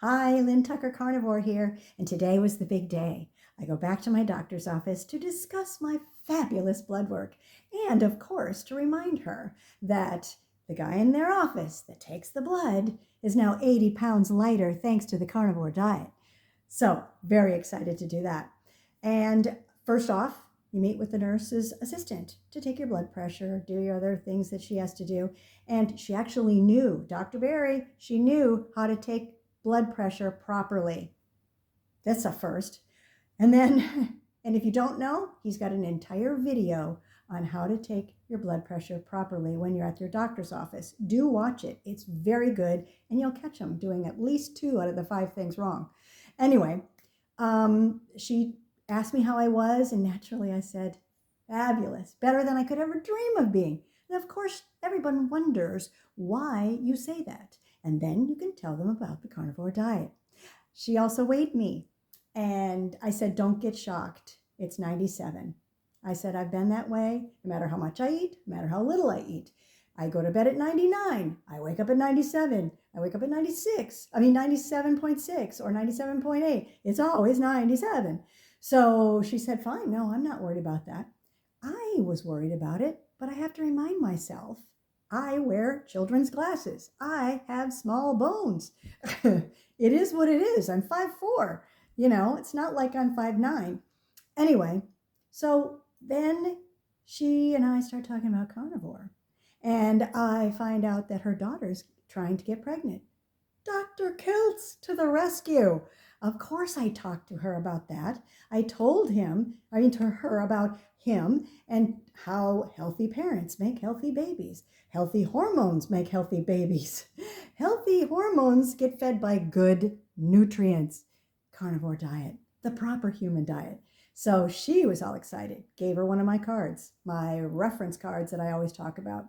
Hi, Lynn Tucker Carnivore here, and today was the big day. I go back to my doctor's office to discuss my fabulous blood work and, of course, to remind her that the guy in their office that takes the blood is now 80 pounds lighter thanks to the carnivore diet. So, very excited to do that. And first off, you meet with the nurse's assistant to take your blood pressure, do your other things that she has to do. And she actually knew, Dr. Barry, she knew how to take blood pressure properly. That's a first. And then, and if you don't know, he's got an entire video on how to take your blood pressure properly when you're at your doctor's office. Do watch it. It's very good, and you'll catch him doing at least 2 out of the 5 things wrong. Anyway, she asked me how I was, and naturally I said, fabulous, better than I could ever dream of being. And of course, everyone wonders why you say that. And then you can tell them about the carnivore diet. She also weighed me, and I said, don't get shocked. It's 97. I said, I've been that way no matter how much I eat, no matter how little I eat. I go to bed at 99. I wake up at 97. I wake up at 97.6 or 97.8. It's always 97. So she said, fine, no, I'm not worried about that. I was worried about it, but I have to remind myself, I wear children's glasses. I have small bones. It is what it is. I'm 5'4". You know, it's not like I'm 5'9". Anyway, so then she and I start talking about carnivore. And I find out that her daughter's trying to get pregnant. Dr. Kiltz to the rescue. Of course I talked to her about that. I told her about him and how healthy parents make healthy babies. Healthy hormones make healthy babies. Healthy hormones get fed by good nutrients. Carnivore diet, the proper human diet. So she was all excited. Gave her one of my cards, my reference cards that I always talk about,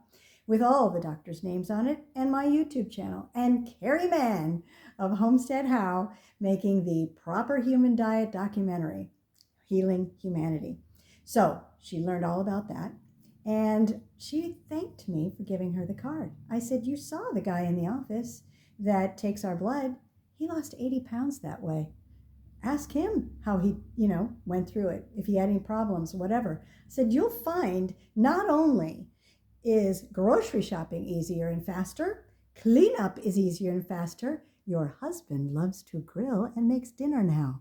with all the doctors' names on it, and my YouTube channel, and Carrie Mann of Homestead How making the proper human diet documentary, Healing Humanity. So she learned all about that, and she thanked me for giving her the card. I said, you saw the guy in the office that takes our blood. He lost 80 pounds that way. Ask him how he, went through it, if he had any problems, whatever. I said, you'll find not only is grocery shopping easier and faster, cleanup is easier and faster, your husband loves to grill and makes dinner now.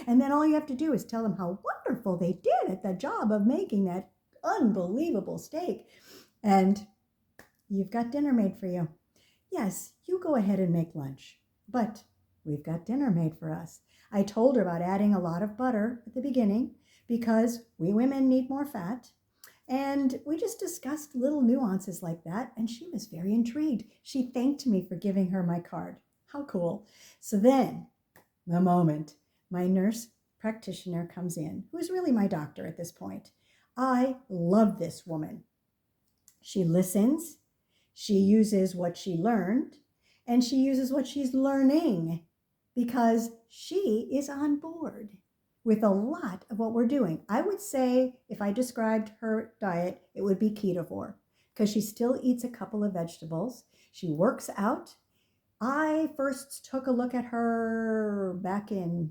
And then all you have to do is tell them how wonderful they did at the job of making that unbelievable steak. And you've got dinner made for you. Yes, you go ahead and make lunch, but we've got dinner made for us. I told her about adding a lot of butter at the beginning because we women need more fat. And we just discussed little nuances like that, and she was very intrigued. She thanked me for giving her my card. How cool. So then, the moment my nurse practitioner comes in, who is really my doctor at this point. I love this woman. She listens, she uses what she learned, and she uses what she's learning because she is on board with a lot of what we're doing. I would say if I described her diet, it would be ketovore because she still eats a couple of vegetables. She works out. I first took a look at her back in,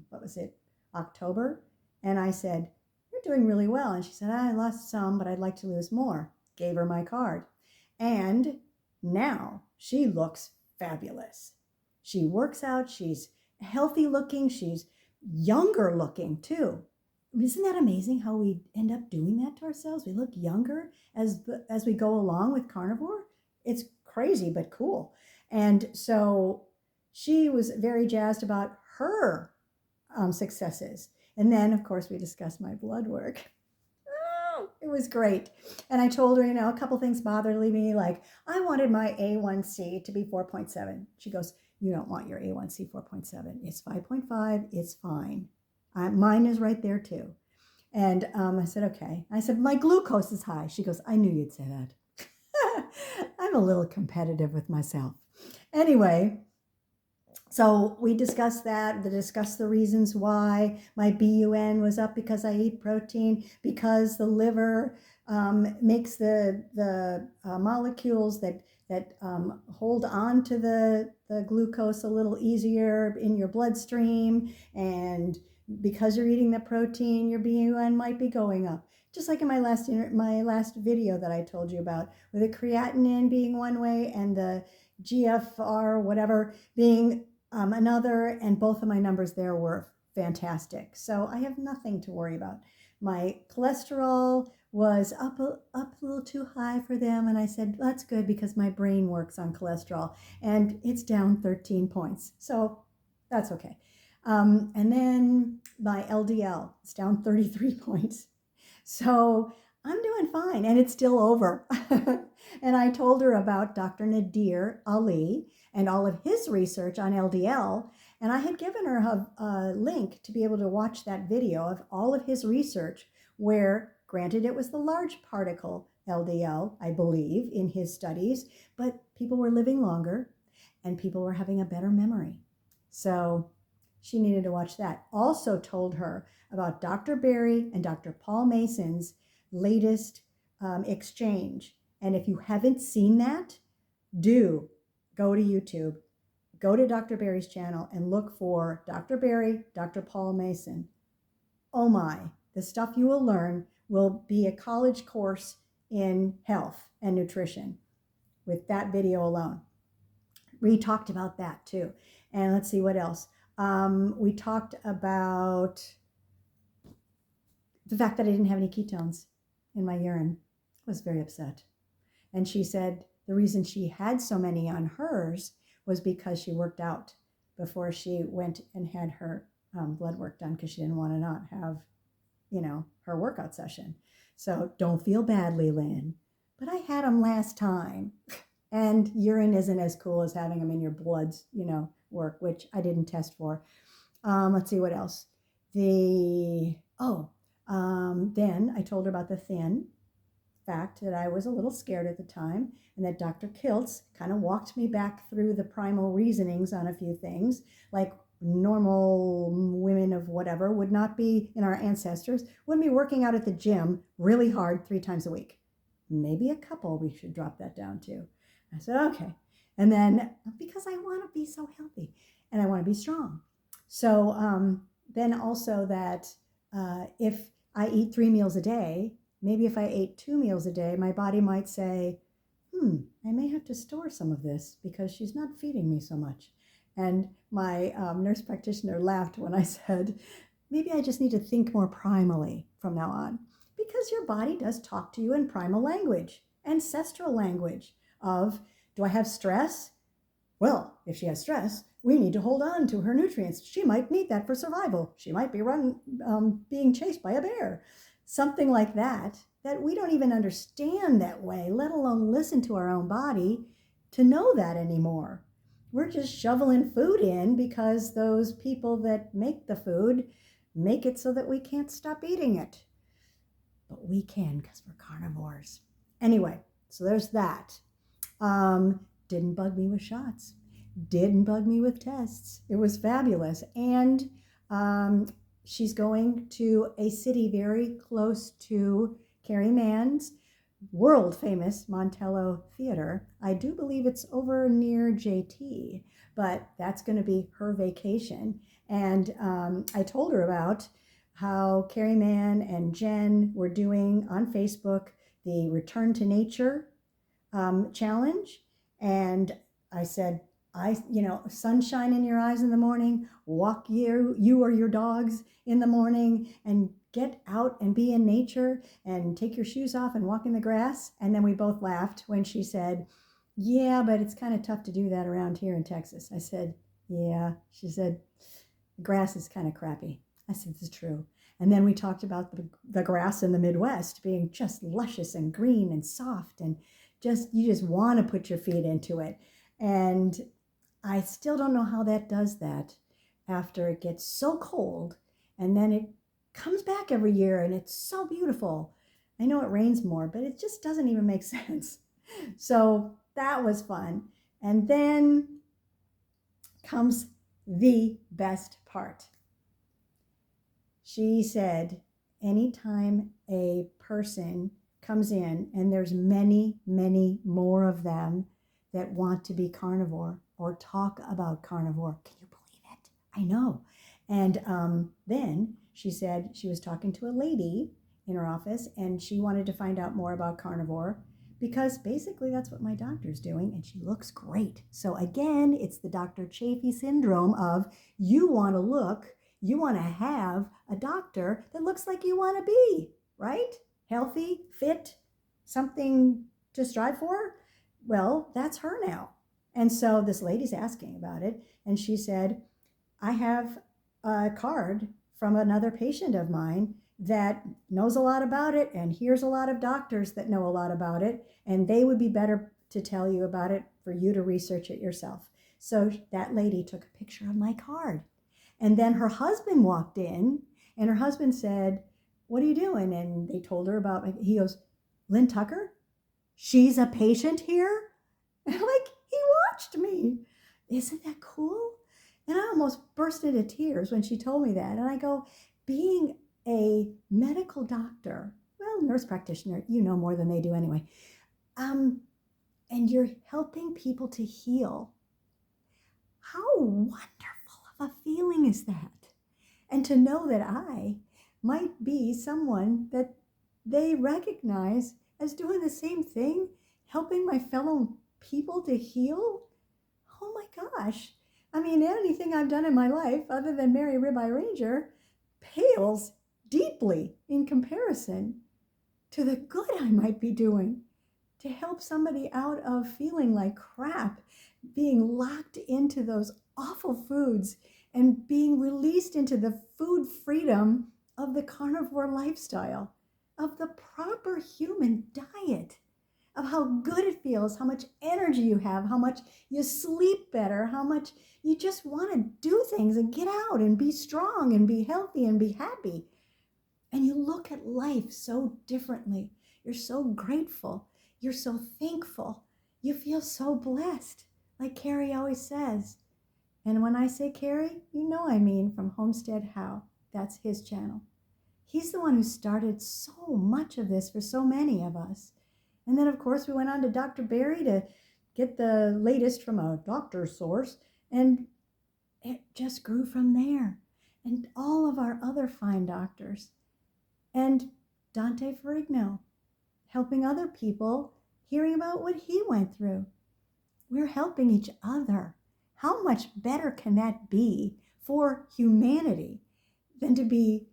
October. And I said, you're doing really well. And she said, I lost some, but I'd like to lose more. Gave her my card. And now she looks fabulous. She works out. She's healthy looking. She's younger looking too. Isn't that amazing how we end up doing that to ourselves? We look younger as we go along with carnivore. It's crazy, but cool. And so she was very jazzed about her successes. And then, of course, we discussed my blood work. Oh, it was great. And I told her, a couple things bothered me, like I wanted my A1C to be 4.7. She goes, you don't want your A1C 4.7. It's 5.5. It's fine. Mine is right there too. And I said, okay. I said, my glucose is high. She goes, I knew you'd say that. I'm a little competitive with myself. Anyway, so we discussed that, discussed the reasons why my BUN was up because I eat protein, because the liver makes the molecules that that hold on to the glucose a little easier in your bloodstream. And because you're eating the protein, your BUN might be going up. Just like in my last video that I told you about, with the creatinine being one way and the GFR, whatever, being another, and both of my numbers there were fantastic. So I have nothing to worry about. My cholesterol was up a little too high for them, and I said, that's good because my brain works on cholesterol, and it's down 13 points. So that's okay. And then my LDL is down 33 points. So I'm doing fine, and it's still over. And I told her about Dr. Nadir Ali and all of his research on LDL, and I had given her a link to be able to watch that video of all of his research, where, granted, it was the large particle LDL, I believe, in his studies, but people were living longer and people were having a better memory. So she needed to watch that. Also told her about Dr. Berry and Dr. Paul Mason's latest exchange. And if you haven't seen that, do go to YouTube, go to Dr. Berry's channel and look for Dr. Berry, Dr. Paul Mason. Oh my, the stuff you will learn will be a college course in health and nutrition with that video alone. We talked about that too. And let's see what else. We talked about the fact that I didn't have any ketones in my urine. I was very upset. And she said the reason she had so many on hers was because she worked out before she went and had her blood work done, because she didn't want to not have, her workout session. So don't feel badly, Lynn. But I had them last time. And urine isn't as cool as having them in your bloods, work, which I didn't test for. Let's see what else. Then I told her about the thin fact that I was a little scared at the time, and that Dr. Kiltz kind of walked me back through the primal reasonings on a few things, like normal women of whatever would not be, in our ancestors, wouldn't be working out at the gym really hard 3 times a week. Maybe a couple we should drop that down to. I said, okay. And then, because I want to be so healthy and I want to be strong. So then also that if I eat 3 meals a day, maybe if I ate 2 meals a day, my body might say, I may have to store some of this because she's not feeding me so much. And my nurse practitioner laughed when I said, maybe I just need to think more primally from now on, because your body does talk to you in primal language, ancestral language of, do I have stress? Well, if she has stress, we need to hold on to her nutrients. She might need that for survival. She might be being chased by a bear. Something like that we don't even understand that way, let alone listen to our own body to know that anymore. We're just shoveling food in because those people that make the food make it so that we can't stop eating it. But we can, because we're carnivores. Anyway, so there's that. Didn't bug me with shots. Didn't bug me with tests. It was fabulous. And she's going to a city very close to Carrie Mann's world famous Montello Theater. I do believe it's over near JT, but that's going to be her vacation. And I told her about how Carrie Mann and Jen were doing on Facebook the Return to Nature challenge. And I said, sunshine in your eyes in the morning, walk you or your dogs in the morning, and get out and be in nature and take your shoes off and walk in the grass. And then we both laughed when she said, yeah, but it's kind of tough to do that around here in Texas. I said, yeah. She said, the grass is kind of crappy. I said, it's true. And then we talked about the grass in the Midwest being just luscious and green and soft, and you just want to put your feet into it. And I still don't know how that does that after it gets so cold, and then it comes back every year and it's so beautiful. I know it rains more, but it just doesn't even make sense. So that was fun. And then comes the best part. She said, anytime a person comes in, and there's many, many more of them that want to be carnivore or talk about carnivore. Can you believe it? I know. And then she said she was talking to a lady in her office and she wanted to find out more about carnivore because basically that's what my doctor's doing and she looks great. So again, it's the Dr. Chafee syndrome of you want to have a doctor that looks like you want to be, right? Healthy, fit, something to strive for. Well, that's her now. And so this lady's asking about it and she said, I have a card from another patient of mine that knows a lot about it and here's a lot of doctors that know a lot about it and they would be better to tell you about it for you to research it yourself. So that lady took a picture of my card and then her husband walked in and her husband said, what are you doing? And they told her about, he goes, Lynn Tucker, she's a patient here? And like, he watched me. Isn't that cool? And I almost burst into tears when she told me that. And I go, being a medical doctor, well, nurse practitioner, you know more than they do anyway, and you're helping people to heal. How wonderful of a feeling is that? And to know that I might be someone that they recognize as doing the same thing, helping my fellow people to heal. Oh my gosh. I mean, anything I've done in my life other than marry Ribeye Ranger pales deeply in comparison to the good I might be doing to help somebody out of feeling like crap, being locked into those awful foods and being released into the food freedom of the carnivore lifestyle, of the proper human diet, of how good it feels, how much energy you have, how much you sleep better, how much you just want to do things and get out and be strong and be healthy and be happy. And you look at life so differently. You're so grateful. You're so thankful. You feel so blessed, like Carrie always says. And when I say Carrie, you know I mean from Homestead How. That's his channel. He's the one who started so much of this for so many of us. And then, of course, we went on to Dr. Barry to get the latest from a doctor's source. And it just grew from there. And all of our other fine doctors. And Dante Ferrigno, helping other people, hearing about what he went through. We're helping each other. How much better can that be for humanity than to be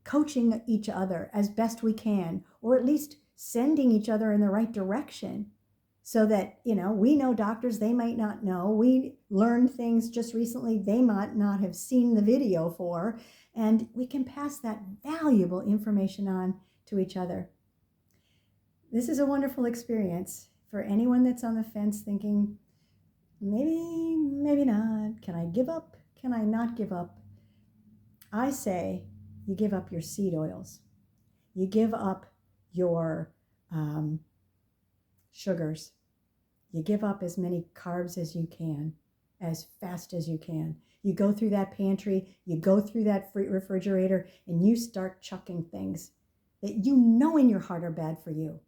coaching each other as best we can, or at least sending each other in the right direction so that, we know doctors they might not know. We learned things just recently they might not have seen the video for, and we can pass that valuable information on to each other. This is a wonderful experience for anyone that's on the fence thinking, maybe not. Can I give up? Can I not give up? I say you give up your seed oils. You give up your sugars. You give up as many carbs as you can, as fast as you can. You go through that pantry, you go through that refrigerator, and you start chucking things that you know in your heart are bad for you.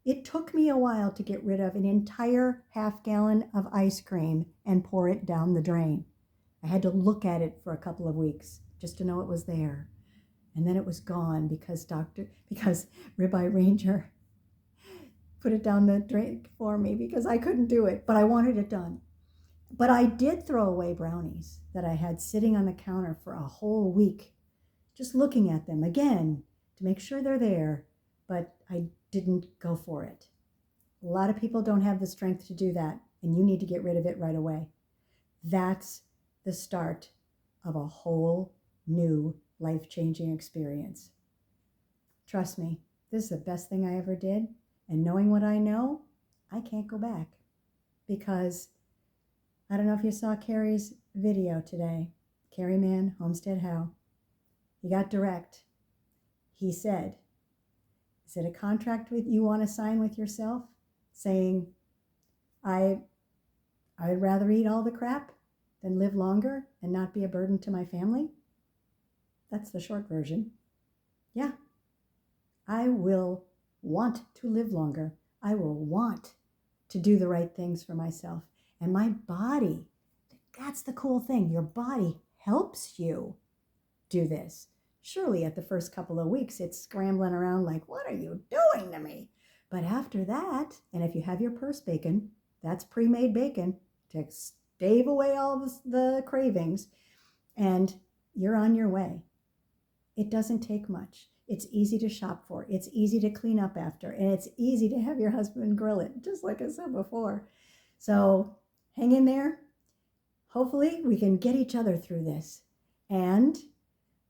It took me a while to get rid of an entire half-gallon of ice cream and pour it down the drain. I had to look at it for a couple of weeks just to know it was there. And then it was gone because Ribeye Ranger put it down the drain for me because I couldn't do it, but I wanted it done. But I did throw away brownies that I had sitting on the counter for a whole week, just looking at them again to make sure they're there, but I didn't go for it. A lot of people don't have the strength to do that, and you need to get rid of it right away. That's the start of a whole new life-changing experience. Trust me, this is the best thing I ever did. And knowing what I know, I can't go back. Because I don't know if you saw Carrie's video today. Carrie Man, Homestead How. He got direct. He said, is it a contract you want to sign with yourself? Saying, I'd rather eat all the crap than live longer and not be a burden to my family? That's the short version. Yeah, I will want to live longer. I will want to do the right things for myself. And my body, that's the cool thing. Your body helps you do this. Surely at the first couple of weeks, it's scrambling around like, what are you doing to me? But after that, and if you have your purse bacon, that's pre-made bacon to stave away all the cravings, and you're on your way. It doesn't take much. It's easy to shop for. It's easy to clean up after. And it's easy to have your husband grill it, just like I said before. So hang in there. Hopefully we can get each other through this. And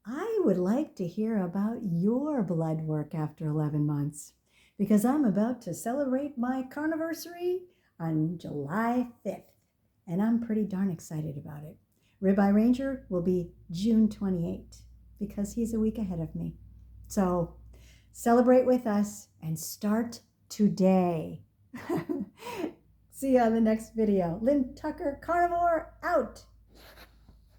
I would like to hear about your blood work after 11 months, because I'm about to celebrate my carniversary on July 5th. And I'm pretty darn excited about it. Ribeye Ranger will be June 28th, because he's a week ahead of me. So celebrate with us and start today. See you on the next video. Lynn Tucker, Carnivore, out.